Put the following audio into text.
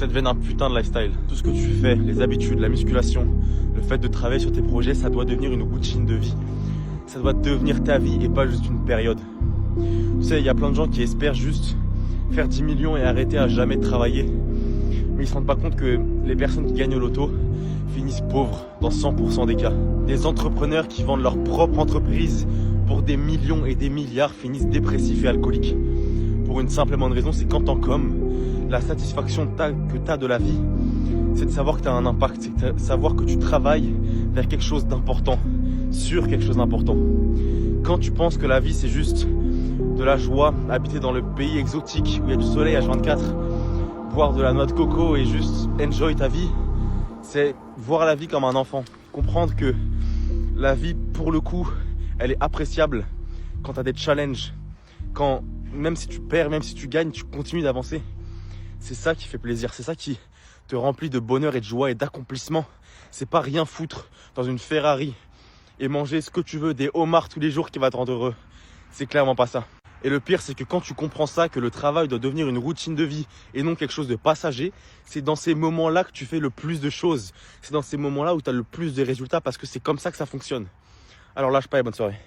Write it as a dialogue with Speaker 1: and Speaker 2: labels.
Speaker 1: ça devienne un putain de lifestyle. Tout ce que tu fais, les habitudes, la musculation, le fait de travailler sur tes projets, ça doit devenir une routine de vie. Ça doit devenir ta vie et pas juste une période. Tu sais, il y a plein de gens qui espèrent juste faire 10 millions et arrêter à jamais de travailler. Mais ils se rendent pas compte que les personnes qui gagnent au loto finissent pauvres dans 100% des cas. Des entrepreneurs qui vendent leur propre entreprise pour des millions et des milliards finissent dépressifs et alcooliques. Pour une simple et bonne raison, c'est qu'en tant qu'homme, la satisfaction que tu as de la vie, c'est de savoir que tu as un impact, c'est de savoir que tu travailles vers quelque chose d'important, sur quelque chose d'important. Quand tu penses que la vie c'est juste de la joie, habiter dans le pays exotique où il y a du soleil H24, boire de la noix de coco et juste enjoy ta vie, c'est voir la vie comme un enfant. Comprendre que la vie, pour le coup, elle est appréciable quand tu as des challenges, quand même si tu perds, même si tu gagnes, tu continues d'avancer. C'est ça qui fait plaisir, c'est ça qui te remplit de bonheur et de joie et d'accomplissement. C'est pas rien foutre dans une Ferrari et manger ce que tu veux, des homards tous les jours qui va te rendre heureux. C'est clairement pas ça. Et le pire, c'est que quand tu comprends ça, que le travail doit devenir une routine de vie et non quelque chose de passager, c'est dans ces moments-là que tu fais le plus de choses. C'est dans ces moments-là où tu as le plus de résultats parce que c'est comme ça que ça fonctionne. Alors lâche pas et bonne soirée.